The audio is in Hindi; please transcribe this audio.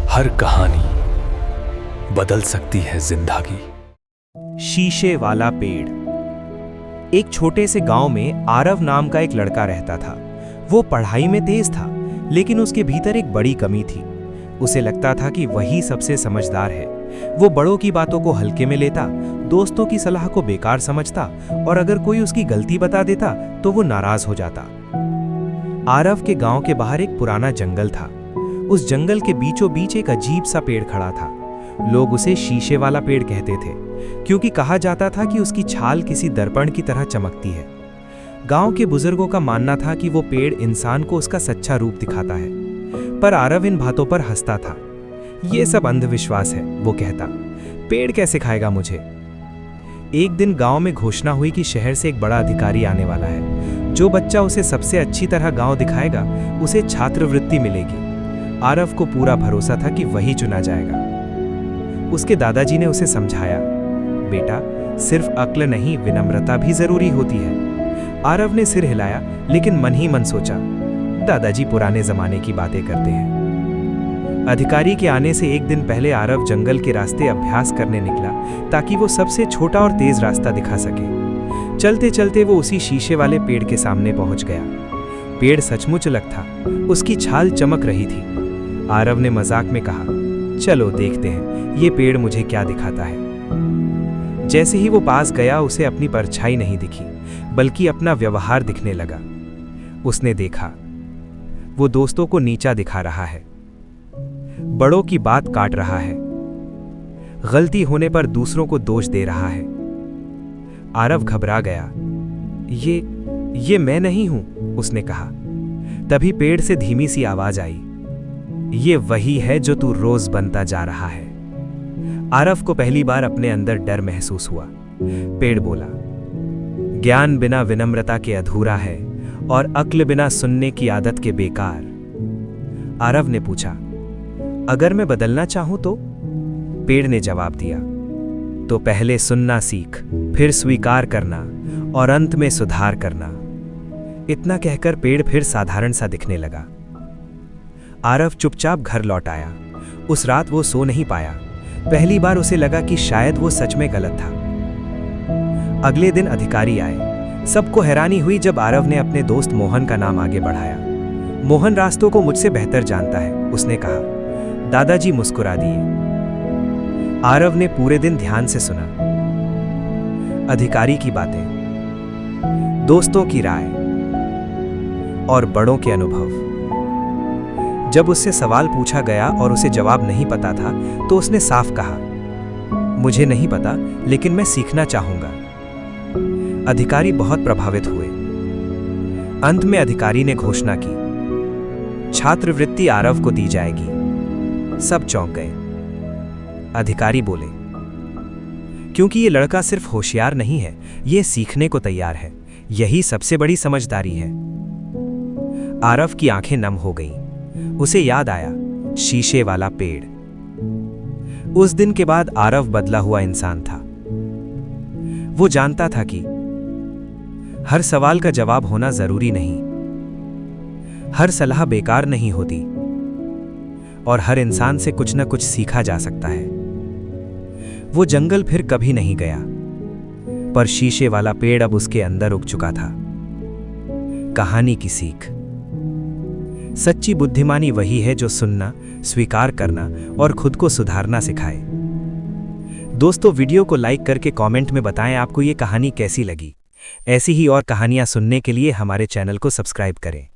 हर कहानी बदल सकती है जिंदगी। शीशे वाला पेड़। एक छोटे से गांव में आरव नाम का एक लड़का रहता था। वो पढ़ाई में तेज था, लेकिन उसके भीतर एक बड़ी कमी थी। उसे लगता था कि वही सबसे समझदार है। वो बड़ों की बातों को हल्के में लेता, दोस्तों की सलाह को बेकार समझता, और अगर कोई उसकी गलती बता देता तो वो नाराज हो जाता। आरव के गांव के बाहर एक पुराना जंगल था। उस जंगल के बीचों बीच एक अजीब सा पेड़ खड़ा था। लोग उसे शीशे वाला पेड़ कहते थे, क्योंकि कहा जाता था कि उसकी छाल किसी दर्पण की तरह चमकती है। गांव के बुजुर्गों का मानना था कि वो पेड़ इंसान को उसका सच्चा रूप दिखाता है, पर आरव इन बातों पर हंसता था। ये सब अंधविश्वास है, वो कहता। पेड़ कैसे खाएगा मुझे? एक दिन गांव में घोषणा हुई कि शहर से एक बड़ा अधिकारी आने वाला है। जो बच्चा उसे सबसे अच्छी तरह गांव दिखाएगा, उसे छात्रवृत्ति मिलेगी। आरव को पूरा भरोसा था कि वही चुना जाएगा। उसके दादाजी ने उसे समझाया, बेटा, सिर्फ अक्ल नहीं, विनम्रता भी जरूरी होती है। आरव ने सिर हिलाया, लेकिन मन ही मन सोचा, दादाजी पुराने जमाने की बातें करते हैं। अधिकारी के आने से एक दिन पहले आरव जंगल के रास्ते अभ्यास करने निकला, ताकि वो सबसे छोटा और तेज रास्ता दिखा सके। चलते चलते वो उसी शीशे वाले पेड़ के सामने पहुंच गया। पेड़ सचमुच अलग था, उसकी छाल चमक रही थी। आरव ने मजाक में कहा, चलो देखते हैं ये पेड़ मुझे क्या दिखाता है। जैसे ही वो पास गया, उसे अपनी परछाई नहीं दिखी, बल्कि अपना व्यवहार दिखने लगा। उसने देखा, वो दोस्तों को नीचा दिखा रहा है, बड़ों की बात काट रहा है, गलती होने पर दूसरों को दोष दे रहा है। आरव घबरा गया। ये मैं नहीं हूं, उसने कहा। तभी पेड़ से धीमी सी आवाज आई, ये वही है जो तू रोज बनता जा रहा है। आरव को पहली बार अपने अंदर डर महसूस हुआ। पेड़ बोला, ज्ञान बिना विनम्रता के अधूरा है, और अक्ल बिना सुनने की आदत के बेकार। आरव ने पूछा, अगर मैं बदलना चाहूं तो? पेड़ ने जवाब दिया, तो पहले सुनना सीख, फिर स्वीकार करना, और अंत में सुधार करना। इतना कहकर पेड़ फिर साधारण सा दिखने लगा। आरव चुपचाप घर लौट आया। उस रात वो सो नहीं पाया। पहली बार उसे लगा कि शायद वो सच में गलत था। अगले दिन अधिकारी आए। सबको हैरानी हुई जब आरव ने अपने दोस्त मोहन का नाम आगे बढ़ाया। मोहन रास्तों को मुझसे बेहतर जानता है, उसने कहा। दादाजी मुस्कुरा दिए। आरव ने पूरे दिन ध्यान से सुना। अधिकारी की बातें, दोस्तों की राय, और बड़ों के अनुभव। जब उससे सवाल पूछा गया और उसे जवाब नहीं पता था, तो उसने साफ कहा, मुझे नहीं पता, लेकिन मैं सीखना चाहूंगा। अधिकारी बहुत प्रभावित हुए। अंत में अधिकारी ने घोषणा की, छात्रवृत्ति आरव को दी जाएगी। सब चौंक गए। अधिकारी बोले, क्योंकि ये लड़का सिर्फ होशियार नहीं है, ये सीखने को तैयार है। यही सबसे बड़ी समझदारी है। आरव की आंखें नम हो गईं। उसे याद आया, शीशे वाला पेड़। उस दिन के बाद आरव बदला हुआ इंसान था। वो जानता था कि हर सवाल का जवाब होना जरूरी नहीं, हर सलाह बेकार नहीं होती, और हर इंसान से कुछ न कुछ सीखा जा सकता है। वो जंगल फिर कभी नहीं गया, पर शीशे वाला पेड़ अब उसके अंदर उग चुका था। कहानी की सीख, सच्ची बुद्धिमानी वही है जो सुनना, स्वीकार करना और खुद को सुधारना सिखाए। दोस्तों, वीडियो को लाइक करके कमेंट में बताएं आपको ये कहानी कैसी लगी। ऐसी ही और कहानियां सुनने के लिए हमारे चैनल को सब्सक्राइब करें।